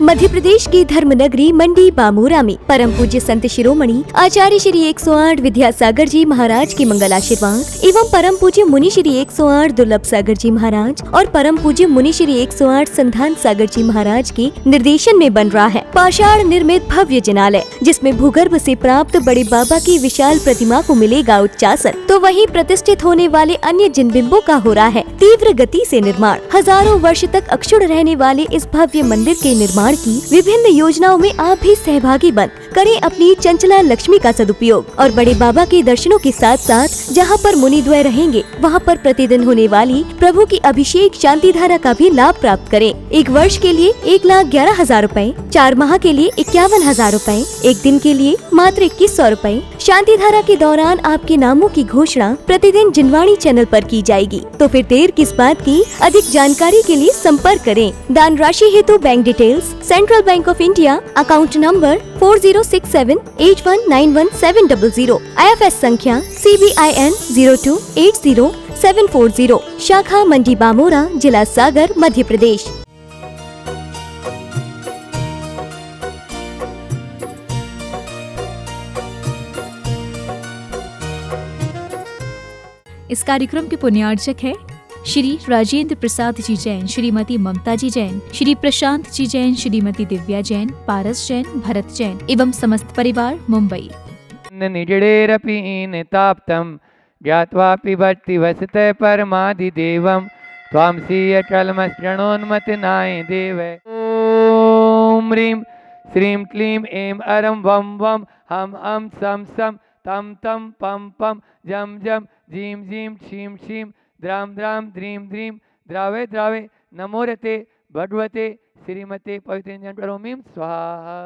मध्य प्रदेश की धर्म नगरी मंडी बामूरा में परम पूज्य संत शिरोमणि आचार्य श्री 108 विद्यासागर जी महाराज के मंगल आशीर्वाद एवं परम पूज्य मुनि श्री 108 दुर्लभ सागर जी महाराज और परम पूज्य मुनि श्री 108 संधान सागर जी महाराज के निर्देशन में बन रहा है पाषाण निर्मित भव्य जिनालय, जिसमें भूगर्भ से प्राप्त बड़े बाबा की विशाल प्रतिमा को मिलेगा उच्चासन, तो वहीं प्रतिष्ठित होने वाले अन्य जिन बिंबों का हो रहा है तीव्र गति से निर्माण। हजारों वर्ष तक अक्षुण्ण रहने वाले इस भव्य मंदिर के निर्माण की विभिन्न योजनाओं में आप भी सहभागी बन करें अपनी चंचला लक्ष्मी का सदुपयोग और बड़े बाबा के दर्शनों के साथ साथ जहां पर मुनिद्वय रहेंगे वहां पर प्रतिदिन होने वाली प्रभु की अभिषेक शांति धारा का भी लाभ प्राप्त करें। एक वर्ष के लिए 1,11,000 रूपए, 4 माह के लिए 51,000 रूपए, एक दिन के लिए मात्र 2100 रूपए। शांति धारा के दौरान आपके नामों की घोषणा प्रतिदिन जिनवाणी चैनल पर की जाएगी, तो फिर देर किस बात की। अधिक जानकारी के लिए संपर्क करें। दान राशि हेतु bank details central bank of India, account number 4067819170, IFS संख्या CBIN 0280740, शाखा मंडी बामोरा, जिला सागर, मध्य प्रदेश। इस कार्यक्रम के पुण्यार्चक है श्री राजेंद्र प्रसाद जी जैन, श्रीमती ममता जी जैन, श्री प्रशांत जी जैन, श्रीमती दिव्या जैन, पारस जैन, भरत जैन एवं समस्त परिवार, मुंबई। निजडेरपि निताप्तं ज्ञात्वापि भक्ति वसते परमादिदेवं त्वां सीयचलमस्रणोन्मतनाय देवै। ॐ ह्रीं श्रीं क्लीं ऐं अरं वं वं हम सं सं तं तं पं पं जं जं जीं जीं क्षीं क्षीं द्रां द्रां द्रीं द्रीं द्रावे द्रावे नमो रते भगवते श्रीमते पवित्रं स्वाहा।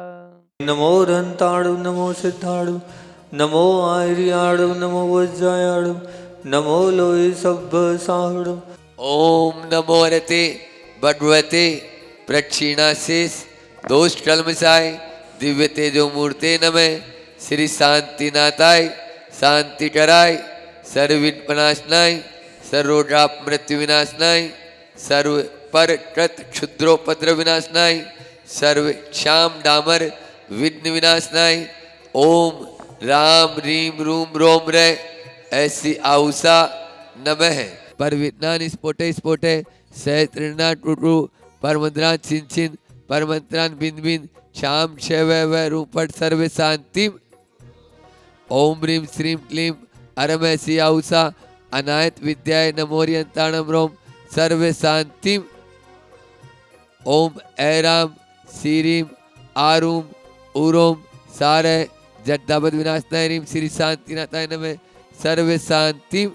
नमो दंताड़ु नमो सिद्धाड़ु नमो आर्याड़ु नमो वज्रायाड़ु नमो लोय सब साहड़ु। ओम नमो रते भगवते प्रक्षिणाशेष दोष कलमसाय दिव्य तेजो मूर्ते नमः। श्री शांतिनाथाय शांति कराय सर्वविघ्ननाशनाय सर्वरोगाप मृत्यु विनाशनाय सर्व पर कृत क्षुद्रोपद्रव विनाशनाय सर्व श्याम डामर विघ्न विनाशनाय। ओम राम रीम रूम रोम रे ऐसी आउसा नमः। पर विज्ञान स्फोटे स्फोटे सहस्त्रना टुटु परमंत्रान छिन छिन परमंत्रान बिंद बिंद श्याम शैव रूपट सर्व शांति। ओम ह्रीं श्रीं क्लीं अरम ऐसी आउसा अनायत विद्याय नमोरियंताणम रोम सर्व शांति। ओम ऐराम सीरीम आरूम उरोम सारे जड्डाबद विनाशनाय रीम श्री शांतिनाथाय नमः सर्व शांति।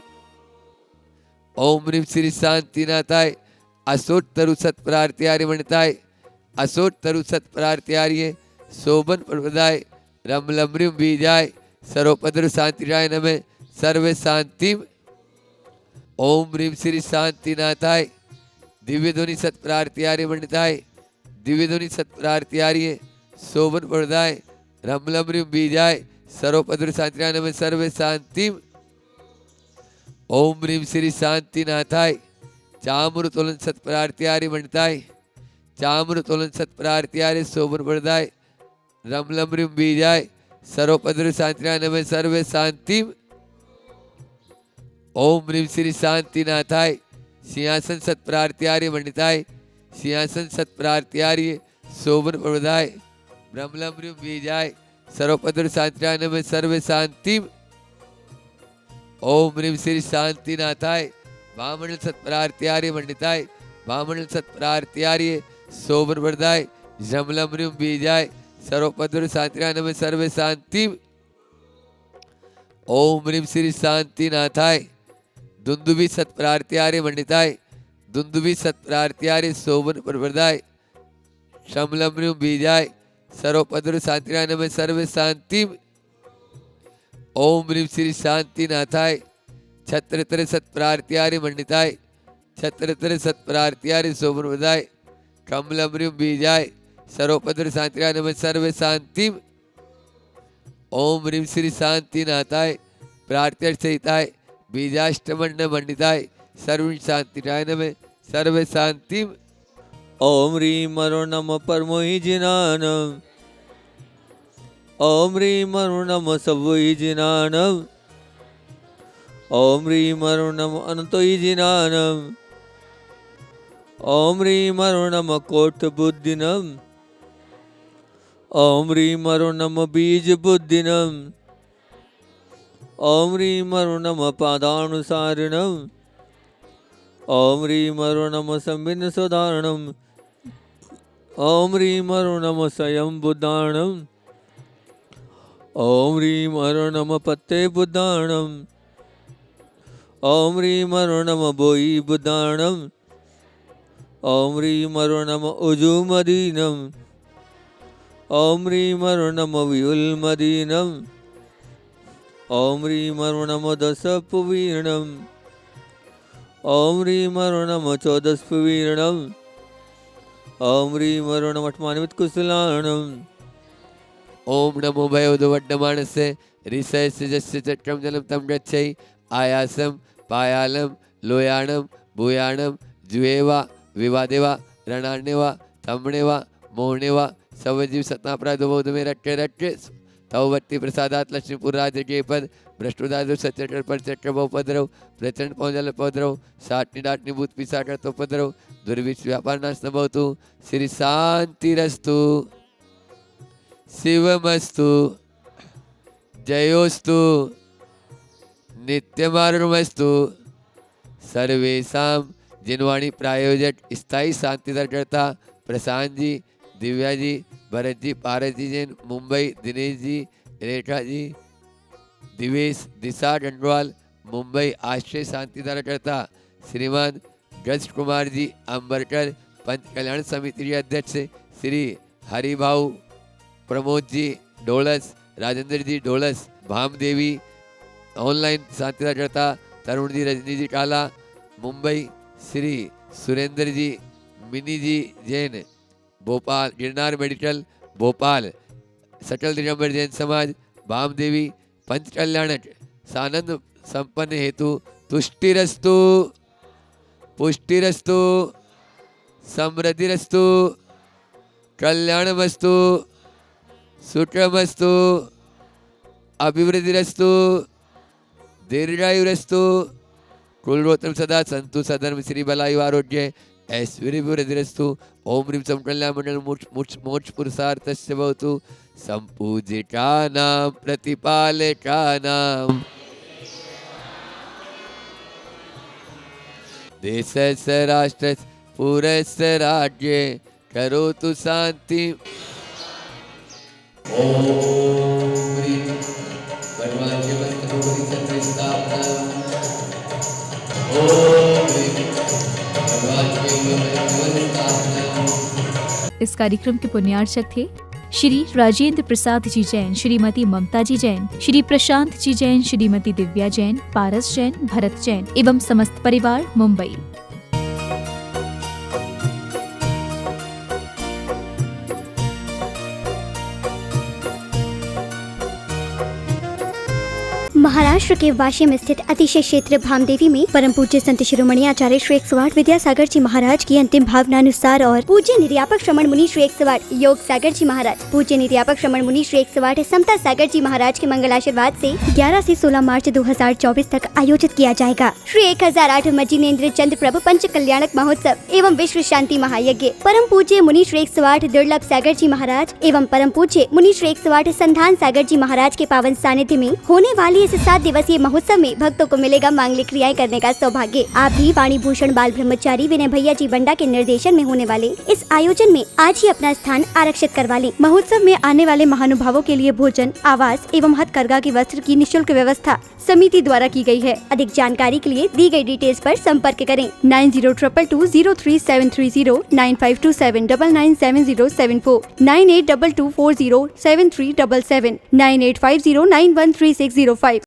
ओम ह्रीं श्री शांतिनाथाय असोट तरु सत्प्रार्त्यार्य मणिताय असोट तरु सत्प्रार्त्यार्य शोभन प्रदाय रमलमृम बीजाय सर्वपद्र शांतिराय नमः सर्व शांति। ओम ह्रीं श्री शांतिनाथाय दिव्य ध्वनि सत्प्रार्त्यार्य मंडिताय दिव्य ध्वनि सत्प्रार्त्यार्य शोभन प्रदाय रमलमृम बीजाय सर्वपद्र शांतिराय नमः सर्व शांति। ओम ह्रीं श्री शांतिनाथाय चामृ तोलन सत्प्रार्त्यार्य मंडिताय चामृ तोलन सत्प्रार्त्यार्य शोभन प्रदाय रमलमृम बीजाय सर्वपद्र शांतिराय नमः सर्व शांति। ओम ह्रीं श्री शांतिनाथाय सिंहासन सत्प्रार्त्यार्य मंडिताय सिंहासन सत्प्रार्त्यार्य शोभन प्रदाय ब्रह्मलमृम बीजाय सर्वपद्र शांतिराय नमः सर्व शांति। ओम ह्रीं श्री शांतिनाथाय वामंडल सत्प्रार्त्यार्य मंडिताय वामंडल सत्प्रार्त्यार्य शोभन प्रदाय ब्रह्मलमृम बीजाय सर्वपद्र शांतिराय नमः सर्व शांति। ओम ह्रीं श्री शांतिनाथाय दुंदुभि सत्प्रार्त्यार्य मंडिताय दुंदुभि सत्प्रार्त्यार्य शोभन प्रदाय शमलमृम बीजाय सर्वपद्र शांतिराय नमः सर्व शांति। ओम ह्रीं श्री शांतिनाथाय छत्रतर सत्प्रार्त्यार्य मंडिताय छत्रतर सत्प्रार्त्यार्य शोभन प्रदाय कमलमृम बीजाय सर्वपद्र शांतिराय नमः सर्व शांति। ओम ह्रीं श्री शांतिनाथाय प्रार्थ्य सहिताय बीजाष्टमंड मंडिताय सर्व शांतिराय नमः सर्व शांति। ओम ह्रीं अरुण नमः परमोहि जिनानम ओम ह्रीं अरुण नमः सवोहि जिनानम ओम ह्रीं अरुण नमः अनंतोहि जिनानम ओम ह्रीं अरुण नमः कोट बुद्धिनम ओम ह्रीं अरुण नमः बीज बुद्धिनम ओम ह्रीं अरुण नमः पादानुसारिणम ओम ह्रीं अरुण नमः संबिन्न सुधारणम ओम ह्रीं अरुण नमः स्वयं बुद्धाणम ओम ह्रीं अरुण नमः पत्ते बुद्धाणम ओम ह्रीं अरुण नमः बोई बुद्धाणम ओम ह्रीं अरुण नमः उजुमदीनम ओम ह्रीं अरुण नमः व्युल्मदीनम ओम ह्रीं अरुण नमः दशपुवीर्णम ओम ह्रीं अरुण नमः चौदशपुवीर्णम ओम ह्रीं अरुण नमः अट्मानिमित्कुशलाणम ओम नमो भयोदवड्डमानस्य ऋषयस्य जस्य चक्रम जलम तम गच्छै आयासम पायालम लोयाणम भूयाणम जुएवा विवादेवा रणाण्यवा तमणेवा मोहनेवा सवजीव सत्नापराधबोध में रट्टे रट्टे तववत्ती प्रसादात लक्ष्मीपुर राज्य के पद भ्रष्टुदादु सचक्र पर चक्र उपद्रव प्रचंड पौजल उपद्रव साटनी डाटनी भूत पिशाच उपद्रव दुर्विष व्यापार नाश नभवतु श्री शांतिरस्तु शिवमस्तु जयोस्तु नित्यमारुणमस्तु सर्वेशा जिनवाणी प्रायोजक स्थायी शांतिदरकर्ता प्रशांत जी, दिव्या जी, भरत जी, पारस जी जैन मुंबई, दिनेश जी, रेखा जी, दिवेश दिशा डंडवाल मुंबई आश्रय शांतिदरकर्ता श्रीमान गज कुमार जी अंबरकर पंच कल्याण समिति के अध्यक्ष श्री हरिभाऊ प्रमोद जी डोलस, राजेंद्र जी डोलस, भामदेवी ऑनलाइन शांतिदरकर्ता तरुण जी, रजनी जी काला मुंबई, श्री सुरेंद्र जी, मिनी जी जैन भोपाल, गिरनार मेडिकल भोपाल, सकल दिगंबर जैन समाज भामदेवी पंच कल्याणक सानंद संपन्न हेतु तुष्टिरस्तु पुष्टिरस्तु समृद्धिरस्तु कल्याणमस्तु सुखमस्तु अभिवृद्धिरस्तु दीर्घायुरस्तु कुलगोत्रम सदा संतु सधर्म श्री बलायु आरोग्य ऐश्वर्य वृद्धिरस्तु ओम ह्रीं सम कल्याण मंडल मोक्ष पुरुषार्थस्य भवतु संपूजितानां प्रतिपालकानां देशस्य राष्ट्रस्य पुरस्य राज्ये करोतु शांति। ओम ह्रीं भगवान के मंत्र की स्थापना। ओम ह्रीं भगवान के मंत्र स्थापना। इस कार्यक्रम के पुण्यार्चक थे श्री राजेंद्र प्रसाद जी जैन, श्रीमती ममता जी जैन, श्री प्रशांत जी जैन, श्रीमती दिव्या जैन, पारस जैन, भरत जैन एवं समस्त परिवार मुंबई। महाराष्ट्र के वाशी में स्थित अतिशय क्षेत्र भामदेवी में परम पूज्य संत शिरोमणि आचार्य श्री 108 विद्यासागर जी महाराज की अंतिम भावनानुसार और पूज्य निर्यापक श्रमण मुनि श्री 108 योग सागर जी महाराज, पूज्य निर्यापक श्रमण मुनि श्री 108 समता सागर जी महाराज के मंगलाशीर्वाद से 11 से 16 मार्च 2024 तक आयोजित किया जाएगा। श्री 1008 मजीनेन्द्र चंद्र प्रभु पंच कल्याणक महोत्सव एवं विश्व शांति महायज्ञ परम पूज्य मुनि श्री 108 दुर्लभ सागर जी महाराज एवं परम पूज्य मुनि श्री 108 संधान सागर जी महाराज के पावन सानिध्य में होने वाली इस 7 दिवसीय महोत्सव में भक्तों को मिलेगा मांगलिक क्रियाएं करने का सौभाग्य। आप भी वाणी भूषण बाल ब्रह्मचारी विनय भैया जी बंडा के निर्देशन में होने वाले इस आयोजन में आज ही अपना स्थान आरक्षित करवा लें। महोत्सव में आने वाले महानुभावों के लिए भोजन, आवास एवं हथकरघा की वस्त्र की निःशुल्क व्यवस्था समिति द्वारा की गई है। अधिक जानकारी के लिए दी गई डिटेल्स पर संपर्क करें 9022203730 9527997074 9822407377 9850913605।